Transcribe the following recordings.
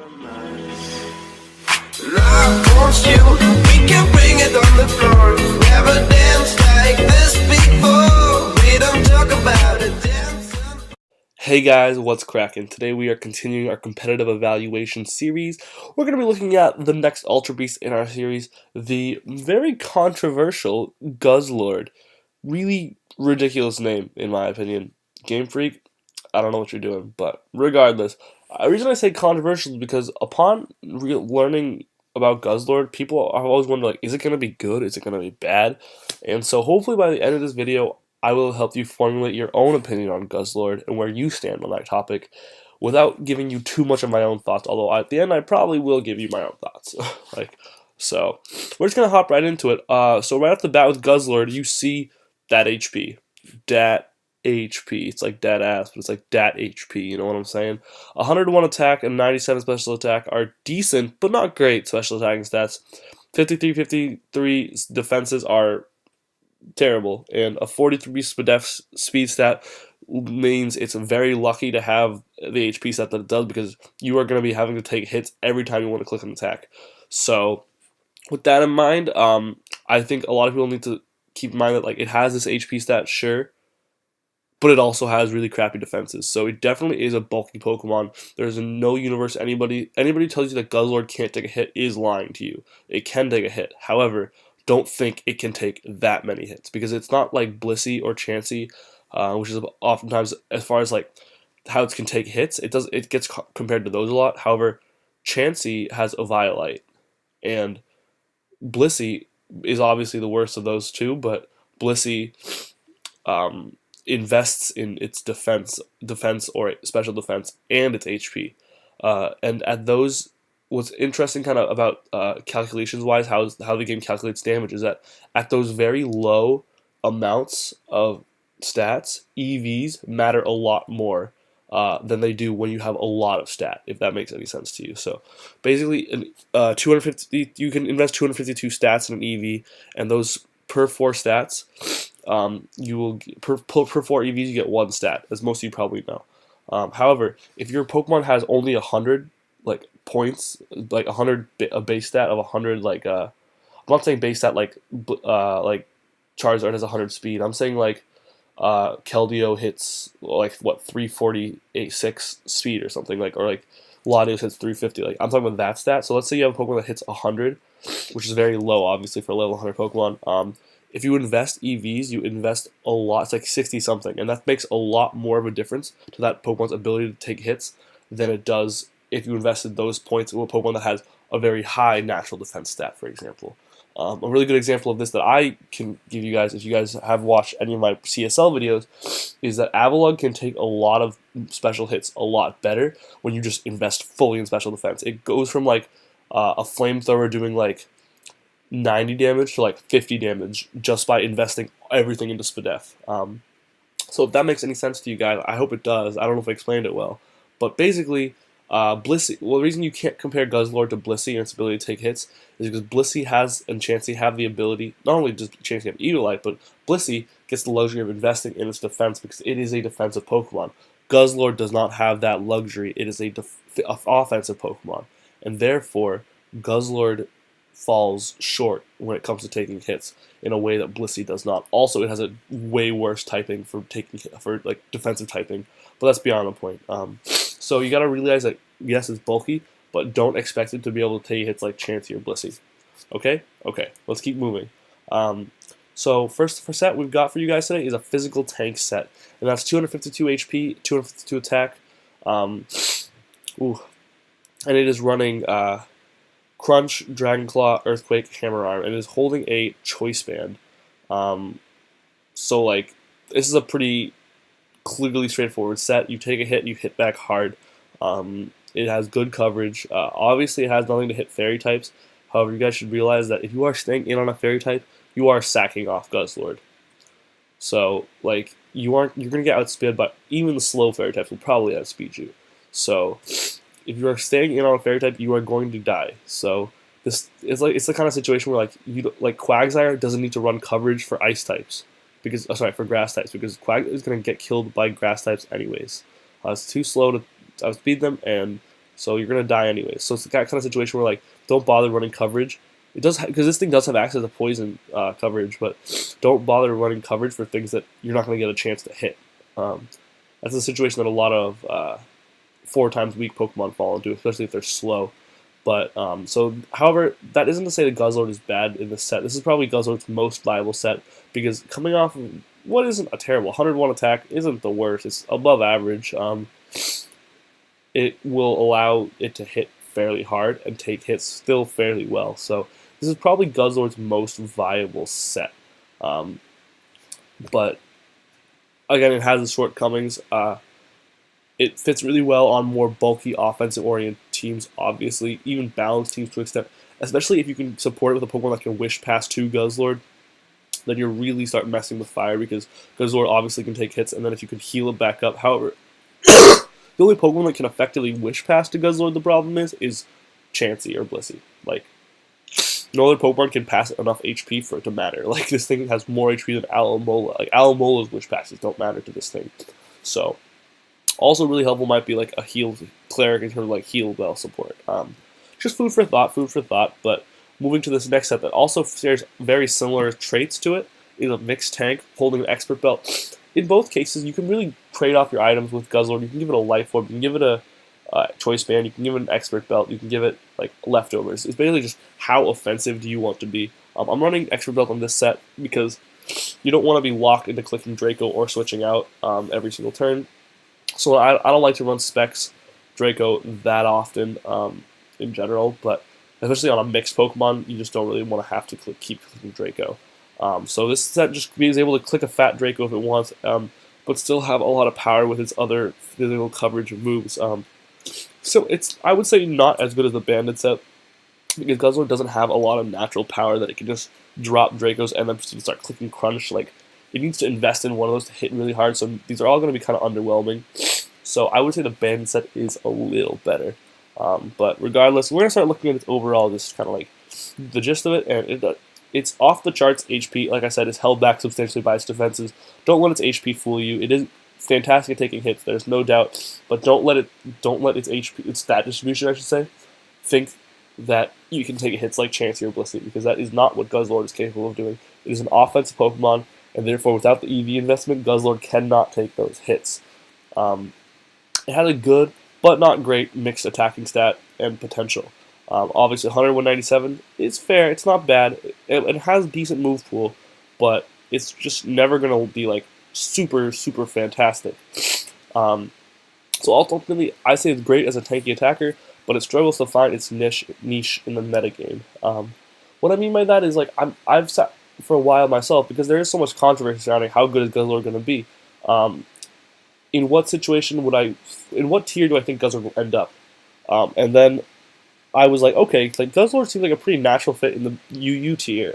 from us. And I want you, we can bring it on the floor. Never danced like this before. We don't talk about it, dance. Hey guys, what's cracking? Today we are continuing our competitive evaluation series. We're going to be looking at the next Ultra Beast in our series, the very controversial Guzzlord. Really ridiculous name, in my opinion. Game Freak, I don't know what you're doing, but regardless, the reason I say controversial is because upon learning about Guzzlord, people have always wondered, like, is it going to be good? Is it going to be bad? And so hopefully by the end of this video, I will help you formulate your own opinion on Guzzlord and where you stand on that topic without giving you too much of my own thoughts, although at the end I probably will give you my own thoughts. So we're just going to hop right into it. So right off the bat with Guzzlord, you see that HP. Dat HP. It's like dead ass, but it's like dat HP, you know what I'm saying? 101 attack and 97 special attack are decent, but not great special attacking stats. 53 defenses are terrible, and a 43 speed stat means it's very lucky to have the HP stat that it does, because you are going to be having to take hits every time you want to click an attack. So with that in mind, I think a lot of people need to keep in mind that, like, it has this HP stat, sure, but it also has really crappy defenses. So it definitely is a bulky Pokemon. There's no universe anybody tells you that Guzzlord can't take a hit is lying to you. It can take a hit. However, don't think it can take that many hits, because it's not like Blissey or Chansey, which is oftentimes, as far as like how it can take hits, it gets compared to those a lot. However, Chansey has a Violite, and Blissey is obviously the worst of those two, but Blissey invests in its defense or special defense and its HP, and at those. What's interesting kind of about calculations-wise, how the game calculates damage, is that at those very low amounts of stats, EVs matter a lot more than they do when you have a lot of stat, if that makes any sense to you. So basically, 250, you can invest 252 stats in an EV, and those per 4 stats, you will per 4 EVs you get 1 stat, as most of you probably know. However, if your Pokemon has only 100 like points, like 100 a base stat of 100, like I'm not saying base stat like Charizard has 100 speed. I'm saying like Keldeo hits like what 346 speed or something, like, or like Latios hits 350. Like, I'm talking about that stat. So let's say you have a Pokemon that hits 100, which is very low, obviously, for a level 100 Pokemon. If you invest EVs, you invest a lot. It's like 60 something, and that makes a lot more of a difference to that Pokemon's ability to take hits than it does if you invested those points in a Pokemon that has a very high natural defense stat, for example. A really good example of this that I can give you guys, if you guys have watched any of my CSL videos, is that Avalugg can take a lot of special hits a lot better when you just invest fully in special defense. It goes from like a flamethrower doing like 90 damage to like 50 damage just by investing everything into Spadef. So if that makes any sense to you guys, I hope it does. I don't know if I explained it well. But basically, Blissey, well, the reason you can't compare Guzzlord to Blissey and its ability to take hits is because Blissey has and Chansey have the ability, not only does Chansey have Eviolite, but Blissey gets the luxury of investing in its defense because it is a defensive Pokemon. Guzzlord does not have that luxury. It is a offensive Pokemon, and therefore Guzzlord falls short when it comes to taking hits in a way that Blissey does not. Also, it has a way worse typing for like defensive typing, but that's beyond the point. So you gotta realize that yes, it's bulky, but don't expect it to be able to take hits like Chansey or Blissey. Okay? Okay, let's keep moving. So first set we've got for you guys today is a physical tank set, and that's 252 HP, 252 attack. And it is running Crunch, Dragon Claw, Earthquake, Hammer Arm, and it is holding a Choice Band. So like, this is a pretty clearly straightforward set. You take a hit, you hit back hard. It has good coverage. Obviously, it has nothing to hit fairy types. However, you guys should realize that if you are staying in on a fairy type, you are sacking off Guzzlord. So, like, you're gonna get outspeed, but even the slow fairy types will probably outspeed you. So, if you are staying in on a fairy type, you are going to die. So, it's the kind of situation where like Quagsire doesn't need to run coverage for ice types. Because for grass types, because Quag is going to get killed by grass types anyways. It's too slow to outspeed them, and so you're gonna die anyways. So it's that kind of situation where like don't bother running coverage. It does because this thing does have access to poison coverage, but don't bother running coverage for things that you're not gonna get a chance to hit. That's a situation that a lot of 4 times weak Pokemon fall into, especially if they're slow. But so, however, that isn't to say that Guzzlord is bad in this set. This is probably Guzzlord's most viable set because coming off of what isn't a terrible 101 attack isn't the worst. It's above average. It will allow it to hit fairly hard and take hits still fairly well. So this is probably Guzzlord's most viable set. But again, it has its shortcomings. It fits really well on more bulky offensive-oriented teams, obviously, even balanced teams to an extent, especially if you can support it with a Pokemon that can wish past 2 Guzzlord, then you really start messing with fire because Guzzlord obviously can take hits, and then if you can heal it back up. However, the only Pokemon that can effectively wish past a Guzzlord, the problem is Chansey or Blissey. Like, no other Pokemon can pass enough HP for it to matter. Like, this thing has more HP than Alomola. Like, Alomola's wish passes don't matter to this thing. So, also really helpful might be like a heal cleric in terms of like heal bell support. Just food for thought, but moving to this next set that also shares very similar traits to it is a mixed tank holding an expert belt. In both cases, you can really trade off your items with Guzzlord. You can give it a life orb, you can give it a choice band, you can give it an expert belt, you can give it like leftovers. It's basically just how offensive do you want to be. I'm running expert belt on this set because you don't want to be locked into clicking Draco or switching out every single turn. So I don't like to run Specs Draco that often in general, but especially on a mixed Pokemon, you just don't really want to have to keep clicking Draco. So this set just is able to click a fat Draco if it wants, but still have a lot of power with its other physical coverage moves. So it's, I would say, not as good as the Bandit set, because Guzzlord doesn't have a lot of natural power that it can just drop Dracos and then start clicking Crunch. Like, it needs to invest in one of those to hit really hard, so these are all going to be kind of underwhelming. So I would say the Bandit set is a little better. But regardless, we're going to start looking at it overall, just kind of like the gist of it, and it's off the charts HP. Like I said, it's held back substantially by its defenses. Don't let its HP fool you. It is fantastic at taking hits, there's no doubt, but don't let its HP, its stat distribution, I should say, think that you can take hits like Chansey or Blissey, because that is not what Guzzlord is capable of doing. It is an offensive Pokemon, and therefore without the EV investment, Guzzlord cannot take those hits. It has a good, but not great, mixed attacking stat and potential. Obviously, 197 is fair, it's not bad, it has a decent move pool, but it's just never going to be like super, super fantastic. So ultimately, I say it's great as a tanky attacker, but it struggles to find its niche in the metagame. What I mean by that is, like, I've sat for a while myself, because there is so much controversy surrounding how good is Guzzlord going to be. In what situation in what tier do I think Guzzlord will end up? And then I was like, okay, like Guzzlord seems like a pretty natural fit in the UU tier.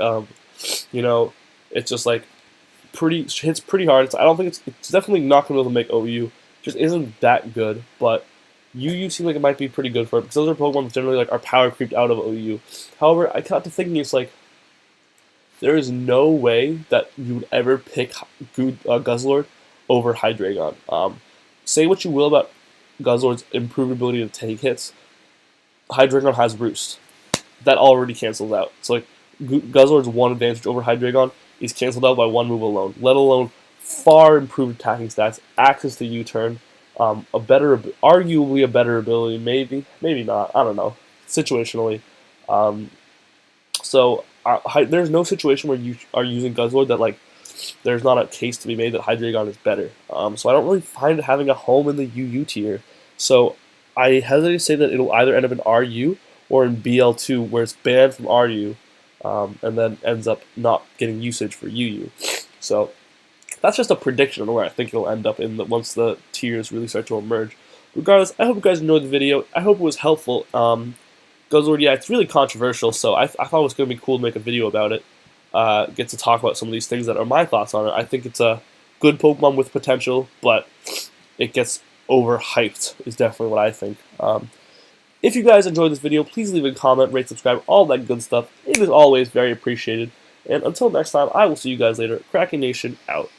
You know, it's just like hits pretty hard. I don't think it's definitely not going to be able to make OU. Just isn't that good, but UU seems like it might be pretty good for it, because those are Pokemon that generally like are power creeped out of OU. However, I got to thinking, it's like there is no way that you would ever pick Guzzlord over Hydreigon. Say what you will about Guzzlord's improved ability to take hits, Hydreigon has Roost. That already cancels out. So like Guzzlord's one advantage over Hydreigon is canceled out by one move alone, let alone far improved attacking stats, access to U-turn, arguably a better ability, maybe not, I don't know, situationally. There's no situation where you are using Guzzlord that like there's not a case to be made that Hydreigon is better. So I don't really find it having a home in the UU tier. So I hesitate to say that it'll either end up in RU or in BL2, where it's banned from RU, and then ends up not getting usage for UU. So that's just a prediction of where I think it'll end up once the tiers really start to emerge. Regardless, I hope you guys enjoyed the video. I hope it was helpful. Guzzlord, yeah, it's really controversial, so I thought it was going to be cool to make a video about it. Get to talk about some of these things that are my thoughts on it. I think it's a good Pokemon with potential, but it gets overhyped, is definitely what I think. If you guys enjoyed this video, please leave a comment, rate, subscribe, all that good stuff. It is always very appreciated. And until next time, I will see you guys later. Krakenatin out.